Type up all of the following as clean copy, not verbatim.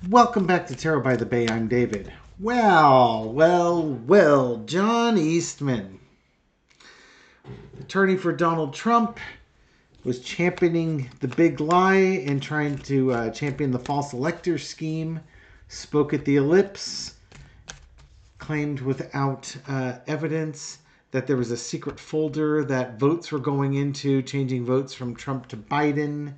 Welcome back to Tarot by the Bay. I'm David. Well, John Eastman, attorney for Donald Trump, was championing the big lie and trying to champion the false elector scheme, spoke at the Ellipse, claimed without evidence that there was a secret folder that votes were going into, changing votes from Trump to Biden.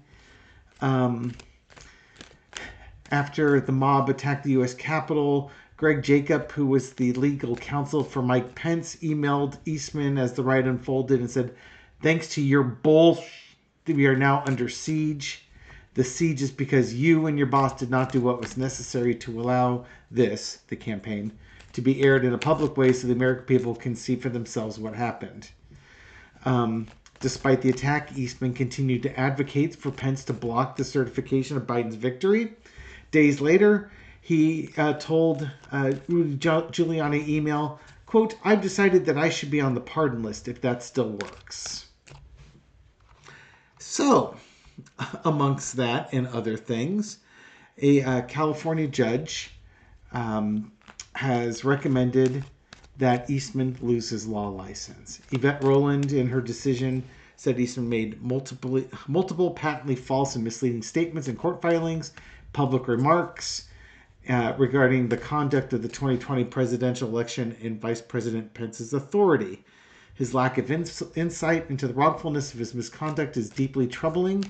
After the mob attacked the U.S. Capitol, Greg Jacob, who was the legal counsel for Mike Pence, emailed Eastman as the riot unfolded and said, "Thanks to your bull, we are now under siege. The siege is because you and your boss did not do what was necessary to allow this," the campaign, "to be aired in a public way so the American people can see for themselves what happened." Despite the attack, Eastman continued to advocate for Pence to block the certification of Biden's victory. Days later, he told Rudy Giuliani email, quote, "I've decided that I should be on the pardon list if that still works." So, amongst that and other things, a California judge has recommended that Eastman lose his law license. Yvette Rowland, in her decision, said Eastman made multiple patently false and misleading statements in court filings, public remarks regarding the conduct of the 2020 presidential election and Vice President Pence's authority. His lack of insight into the wrongfulness of his misconduct is deeply troubling.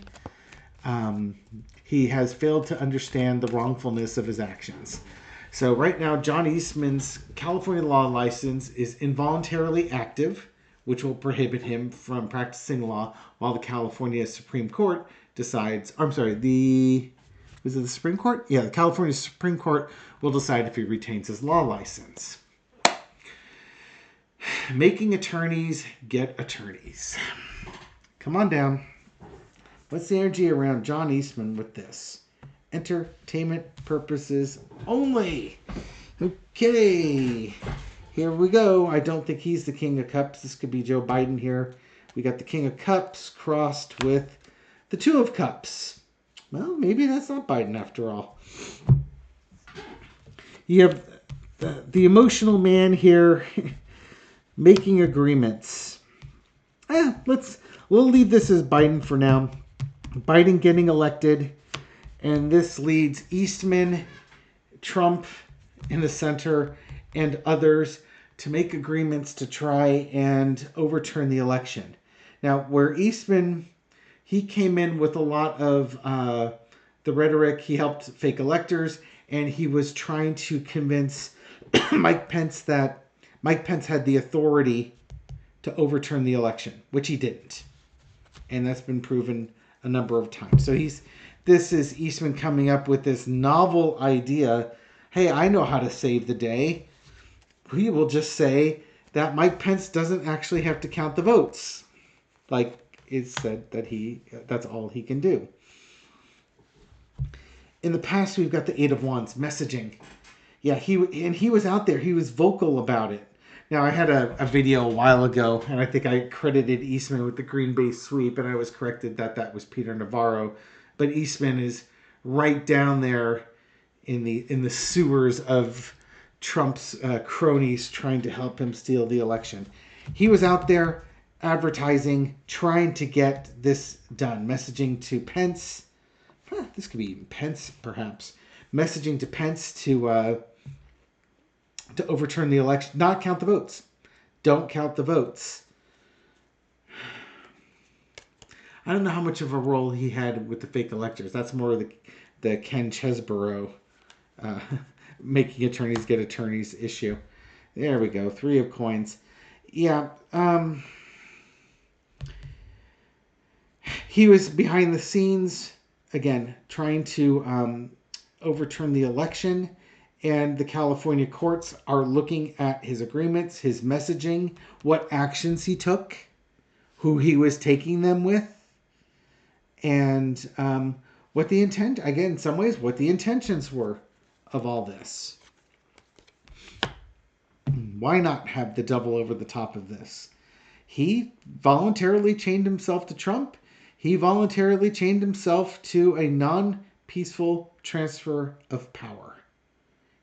He has failed to understand the wrongfulness of his actions. So right now, John Eastman's California law license is involuntarily active, which will prohibit him from practicing law while the California Supreme Court decides, was it the Supreme Court? Yeah, the California Supreme Court will decide if he retains his law license. Making attorneys get attorneys. Come on down. What's the energy around John Eastman with this? Entertainment purposes only. Okay. Here we go. I don't think he's the King of Cups. This could be Joe Biden here. We got the King of Cups crossed with the Two of Cups. Well, maybe that's not Biden after all. You have the emotional man here making agreements. We'll leave this as Biden for now. Biden getting elected, and this leads Eastman, Trump in the center, and others to make agreements to try and overturn the election. Now, where Eastman, he came in with a lot of the rhetoric. He helped fake electors, and he was trying to convince Mike Pence that Mike Pence had the authority to overturn the election, which he didn't. And that's been proven a number of times. So this is Eastman coming up with this novel idea. Hey, I know how to save the day. We will just say that Mike Pence doesn't actually have to count the votes. Like it's said that that's all he can do. In the past, we've got the Eight of Wands, messaging. Yeah, he was out there. He was vocal about it. Now, I had a video a while ago, and I think I credited Eastman with the Green Bay sweep, and I was corrected that was Peter Navarro. But Eastman is right down there in the sewers of Trump's cronies trying to help him steal the election. He was out there advertising, trying to get this done, messaging to Pence. This could be even Pence, perhaps. Messaging to Pence to overturn the election, not count the votes. Don't count the votes. I don't know how much of a role he had with the fake electors. That's more of the Ken Chesborough making attorneys get attorneys issue. There we go. 3 of coins. Yeah. He was behind the scenes, again, trying to overturn the election. And the California courts are looking at his agreements, his messaging, what actions he took, who he was taking them with, and what the intent, again, in some ways, what the intentions were of all this. Why not have the devil over the top of this? He voluntarily chained himself to Trump. He voluntarily chained himself to a non peaceful transfer of power.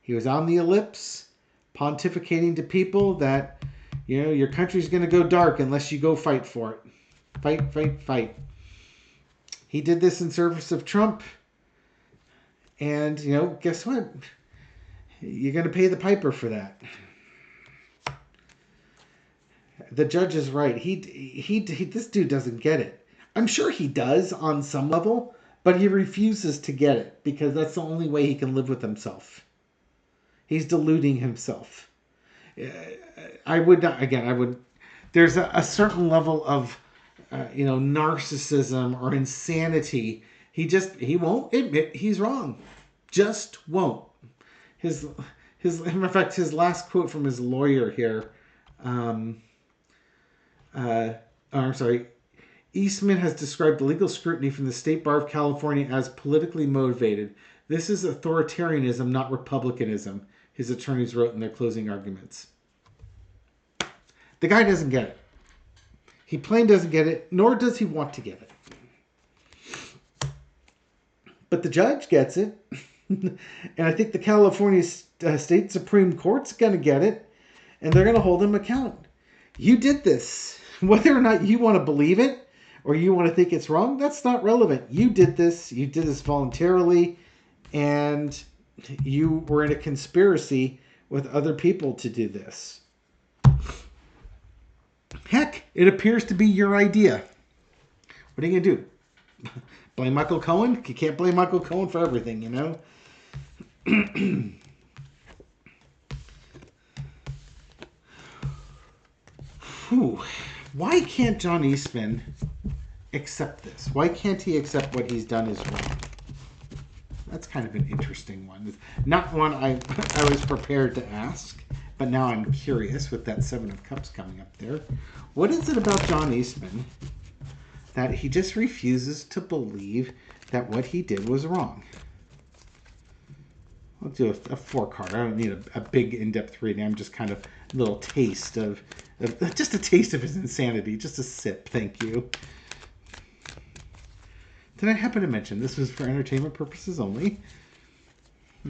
He was on the ellipse, pontificating to people that, your country's going to go dark unless you go fight for it. Fight, fight, fight. He did this in service of Trump. And, guess what? You're going to pay the piper for that. The judge is right. This dude doesn't get it. I'm sure he does on some level, but he refuses to get it because that's the only way he can live with himself. He's deluding himself. I would not, again, there's a certain level of, narcissism or insanity. He won't admit he's wrong. Just won't. In fact, his last quote from his lawyer here, I'm sorry, Eastman has described the legal scrutiny from the State Bar of California as politically motivated. This is authoritarianism, not republicanism, his attorneys wrote in their closing arguments. The guy doesn't get it. He plain doesn't get it, nor does he want to get it. But the judge gets it. And I think the California State Supreme Court's going to get it. And they're going to hold him account. You did this. Whether or not you want to believe it or you want to think it's wrong, that's not relevant. You did this. You did this voluntarily. And you were in a conspiracy with other people to do this. Heck, it appears to be your idea. What are you going to do? Blame Michael Cohen? You can't blame Michael Cohen for everything, Whew. Why can't John Eastman accept this? Why can't he accept what he's done is wrong? That's kind of an interesting one. It's not one I was prepared to ask, but now I'm curious with that Seven of Cups coming up there. What is it about John Eastman that he just refuses to believe that what he did was wrong? I'll do a 4-card. I don't need a big in-depth reading. I'm just kind of a little taste of just a taste of his insanity. Just a sip. Thank you. Did I happen to mention this was for entertainment purposes only?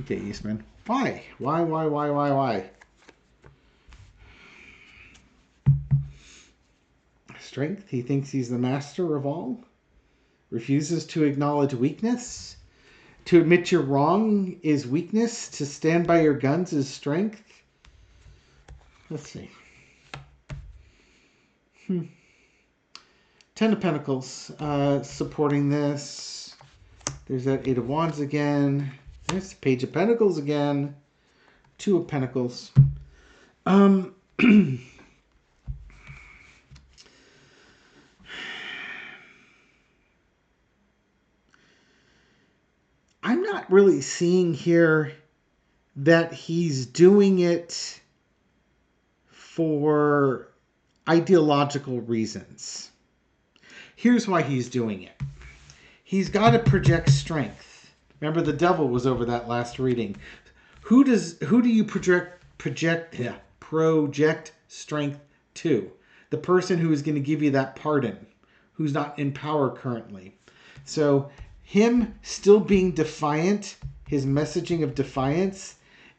Okay, Eastman. Why? Why? Strength. He thinks he's the master of all. Refuses to acknowledge weakness. To admit you're wrong is weakness. To stand by your guns is strength. Let's see. 10 of Pentacles supporting this. There's that 8 of Wands again. There's the Page of Pentacles again. 2 of Pentacles. I'm not really seeing here that he's doing it for ideological reasons. Here's why he's doing it. He's got to project strength. Remember, the devil was over that last reading. Who do you project strength to? The person who is going to give you that pardon, who's not in power currently. So him still being defiant, his messaging of defiance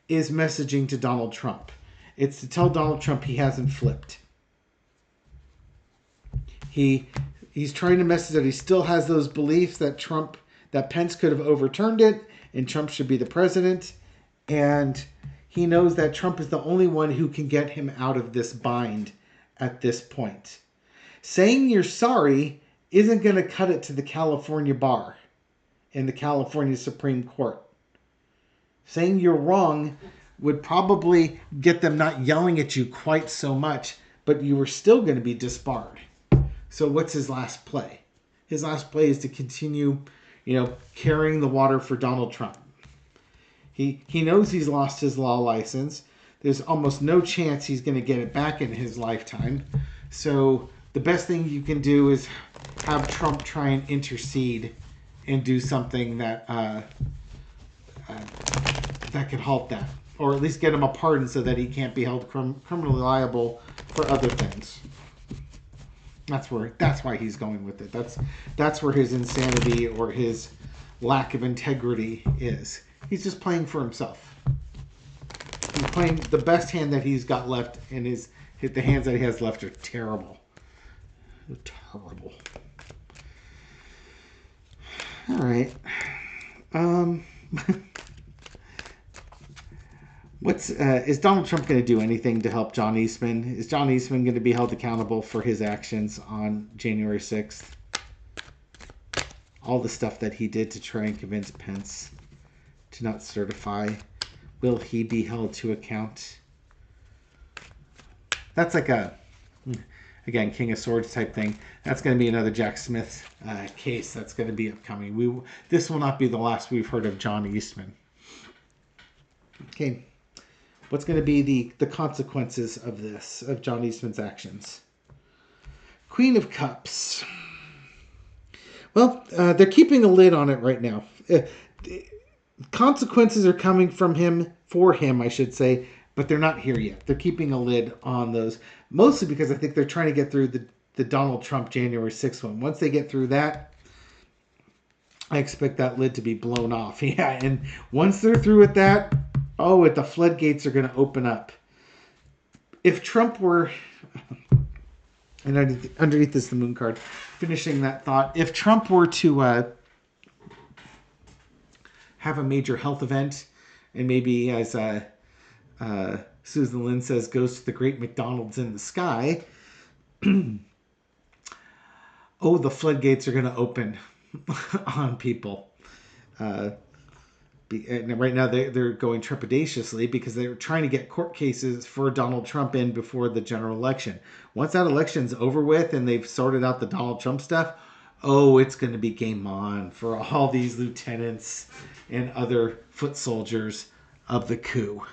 is messaging to Donald Trump. It's to tell Donald Trump he hasn't flipped. He's trying to message that he still has those beliefs that Pence could have overturned it and Trump should be the president. And he knows that Trump is the only one who can get him out of this bind at this point. Saying you're sorry isn't going to cut it to the California bar in the California Supreme Court. Saying you're wrong would probably get them not yelling at you quite so much, but you were still going to be disbarred. So what's his last play? His last play is to continue, carrying the water for Donald Trump. He knows he's lost his law license. There's almost no chance he's going to get it back in his lifetime. So the best thing you can do is have Trump try and intercede and do something that that could halt that, or at least get him a pardon so that he can't be held criminally liable for other things. That's why he's going with it. That's where his insanity or his lack of integrity is. He's just playing for himself. He's playing the best hand that he's got left, and the hands that he has left are terrible. They're terrible. All right. Is Donald Trump going to do anything to help John Eastman? Is John Eastman going to be held accountable for his actions on January 6th? All the stuff that he did to try and convince Pence to not certify. Will he be held to account? That's like a, again, King of Swords type thing. That's going to be another Jack Smith case that's going to be upcoming. This will not be the last we've heard of John Eastman. Okay. What's going to be the consequences of this, of John Eastman's actions? Queen of Cups. Well, they're keeping a lid on it right now. Consequences are coming for him, I should say, but they're not here yet. They're keeping a lid on those, mostly because I think they're trying to get through the Donald Trump January 6th one. Once they get through that, I expect that lid to be blown off. Yeah, and once they're through with that, the floodgates are going to open up. If Trump were, and underneath this the moon card, finishing that thought, if Trump were to have a major health event, and maybe as Susan Lynn says, goes to the great McDonald's in the sky, the floodgates are going to open on people. And right now they're going trepidatiously because they're trying to get court cases for Donald Trump in before the general election. Once that election's over with and they've sorted out the Donald Trump stuff, it's going to be game on for all these lieutenants and other foot soldiers of the coup.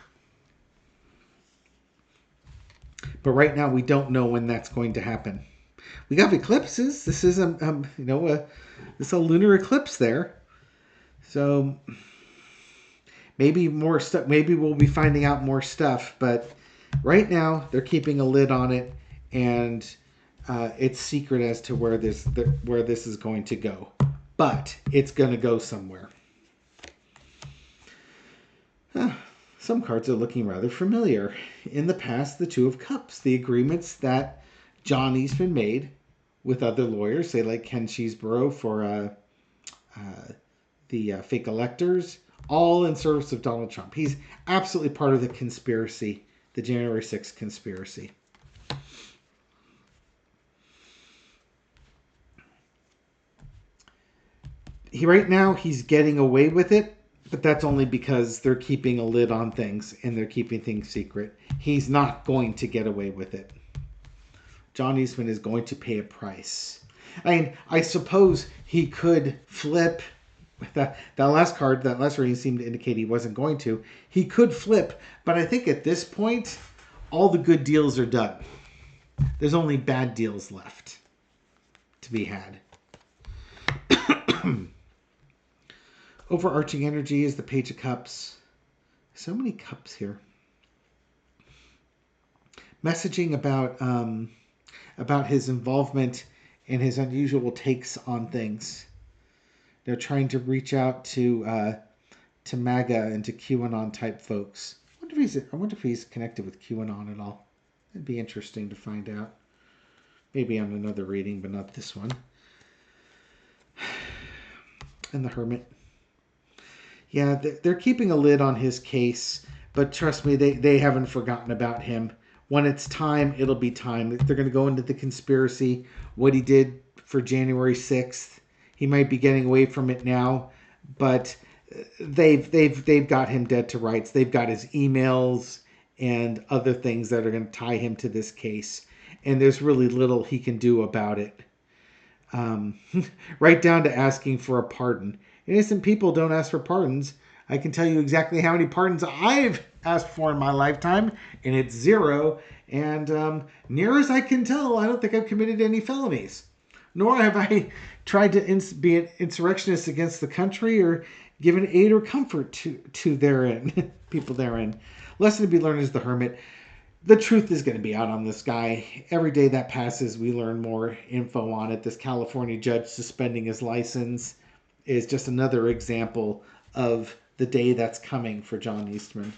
But right now we don't know when that's going to happen. We have eclipses. This is this a lunar eclipse there. So maybe more stuff. Maybe we'll be finding out more stuff. But right now they're keeping a lid on it, and it's secret as to where this is going to go. But it's going to go somewhere. Some cards are looking rather familiar. In the past, the Two of Cups, the agreements that John Eastman made with other lawyers, say like Ken Cheeseborough for the fake electors, all in service of Donald Trump. He's absolutely part of the conspiracy, the January 6th conspiracy. Right now, he's getting away with it, but that's only because they're keeping a lid on things and they're keeping things secret. He's not going to get away with it. John Eastman is going to pay a price. I suppose he could flip. That last card, that last reading seemed to indicate he wasn't going to. He could flip, but I think at this point, all the good deals are done. There's only bad deals left to be had. Overarching energy is the Page of Cups. So many cups here. Messaging about his involvement and his unusual takes on things. They're trying to reach out to MAGA and to QAnon type folks. I wonder if he's connected with QAnon at all. It'd be interesting to find out. Maybe on another reading, but not this one. And the Hermit. Yeah, they're keeping a lid on his case, but trust me, they haven't forgotten about him. When it's time, it'll be time. They're going to go into the conspiracy, what he did for January 6th. He might be getting away from it now, but they've got him dead to rights. They've got his emails and other things that are going to tie him to this case, and there's really little he can do about it. Right down to asking for a pardon. Innocent people don't ask for pardons. I can tell you exactly how many pardons I've asked for in my lifetime, and it's 0. And near as I can tell, I don't think I've committed any felonies. Nor have I tried to be an insurrectionist against the country or given aid or comfort to therein, people therein. Lesson to be learned is the Hermit. The truth is going to be out on this guy. Every day that passes, we learn more info on it. This California judge suspending his license is just another example of the day that's coming for John Eastman.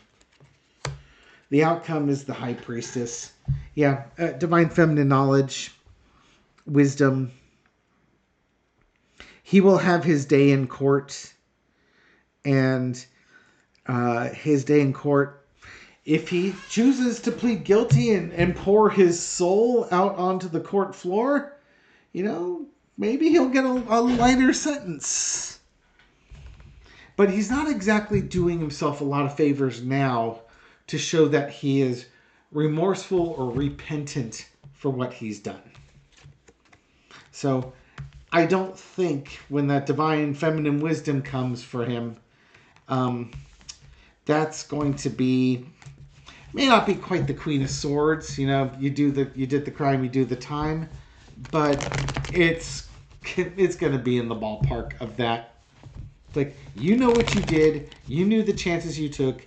The outcome is the High Priestess. Yeah, divine feminine knowledge, wisdom. He will have his day in court, and his day in court, if he chooses to plead guilty and pour his soul out onto the court floor, maybe he'll get a lighter sentence. But he's not exactly doing himself a lot of favors now to show that he is remorseful or repentant for what he's done. So I don't think when that divine feminine wisdom comes for him, that's going to be, may not be quite the Queen of Swords. You did the crime, you do the time, but it's going to be in the ballpark of that. Like, you know what you did, you knew the chances you took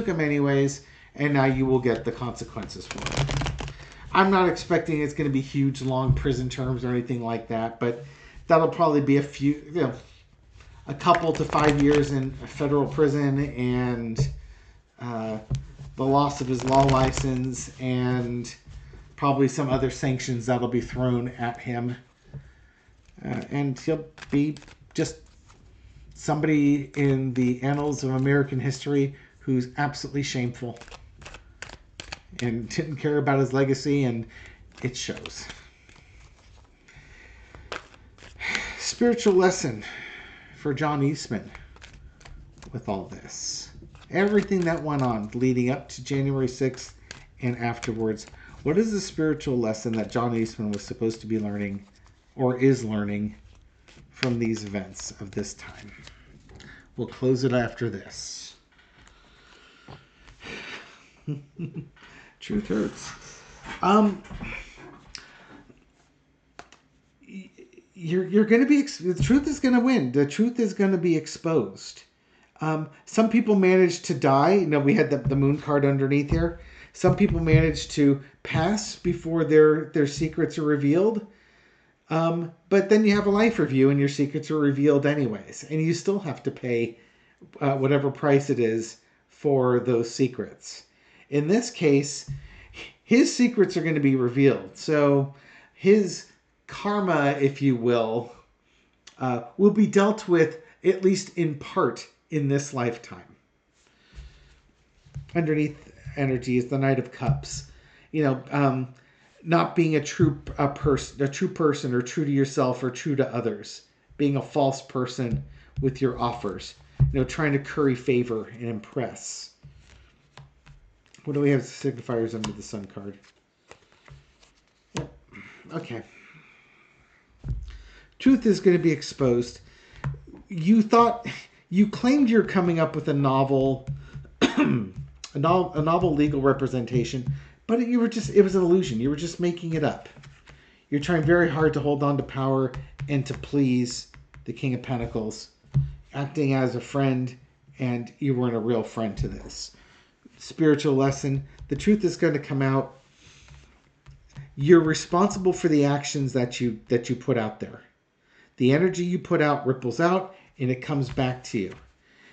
them anyways, and now you will get the consequences for it. I'm not expecting it's going to be huge, long prison terms or anything like that, but that'll probably be a couple to 5 years in a federal prison, and the loss of his law license, and probably some other sanctions that'll be thrown at him. And he'll be just somebody in the annals of American history who's absolutely shameful and didn't care about his legacy, and it shows. Spiritual lesson for John Eastman with all this. Everything that went on leading up to January 6th and afterwards. What is the spiritual lesson that John Eastman was supposed to be learning, or is learning, from these events of this time? We'll close it after this. Truth hurts. You're going to be, the truth is going to win. The truth is going to be exposed. Some people managed to die. We had the moon card underneath here. Some people managed to pass before their secrets are revealed. But then you have a life review and your secrets are revealed anyways. And you still have to pay whatever price it is for those secrets. In this case, his secrets are going to be revealed. So his karma, if you will be dealt with, at least in part, in this lifetime. Underneath energy is the Knight of Cups. Not being a true person, or true to yourself, or true to others. Being a false person with your offers. Trying to curry favor and impress. What do we have as signifiers under the Sun card? Yep. Okay. Truth is going to be exposed. You claimed you're coming up with a novel, a novel legal representation, but it was an illusion. You were just making it up. You're trying very hard to hold on to power and to please the King of Pentacles, acting as a friend, and you weren't a real friend to this. Spiritual lesson. The truth is going to come out. You're responsible for the actions that you put out there. The energy you put out ripples out, and it comes back to you.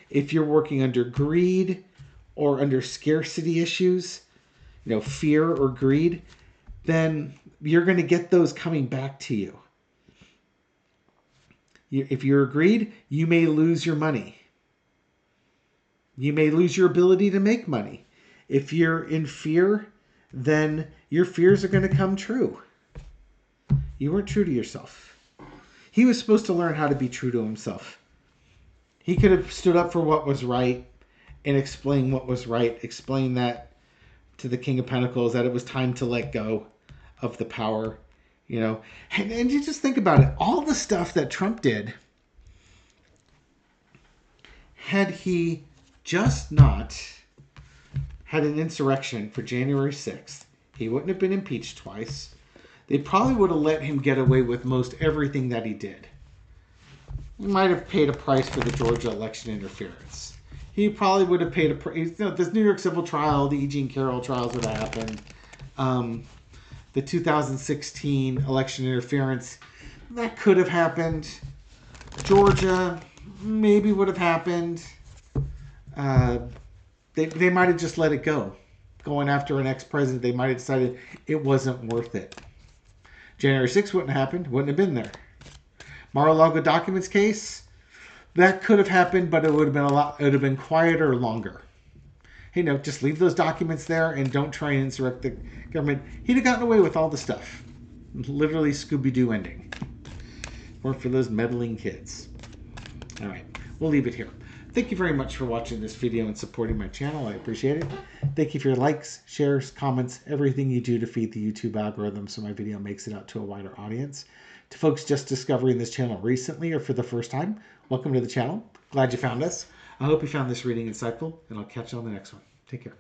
If you're working under greed or under scarcity issues, fear or greed, then you're going to get those coming back to you. If you're greed, you may lose your money. You may lose your ability to make money. If you're in fear, then your fears are going to come true. You weren't true to yourself. He was supposed to learn how to be true to himself. He could have stood up for what was right and explained what was right. Explain that to the King of Pentacles, that it was time to let go of the power. And you just think about it. All the stuff that Trump did, had he just not had an insurrection for January 6th, he wouldn't have been impeached twice. They probably would have let him get away with most everything that he did. He might have paid a price for the Georgia election interference. He probably would have paid a price. This New York civil trial, the E. Jean Carroll trials would have happened. The 2016 election interference, that could have happened. Georgia, maybe would have happened. They might have just let it go. Going after an ex-president, they might have decided it wasn't worth it. January 6th wouldn't have happened, wouldn't have been there. Mar-a-Lago documents case, that could have happened, but it would have been it would have been quieter longer. Hey, no, just leave those documents there and don't try and insurrect the government. He'd have gotten away with all the stuff. Literally Scooby-Doo ending. Or for those meddling kids. All right, we'll leave it here. Thank you very much for watching this video and supporting my channel. I appreciate it. Thank you for your likes, shares, comments, everything you do to feed the YouTube algorithm so my video makes it out to a wider audience. To folks just discovering this channel recently or for the first time, welcome to the channel. Glad you found us. I hope you found this reading insightful, and I'll catch you on the next one. Take care.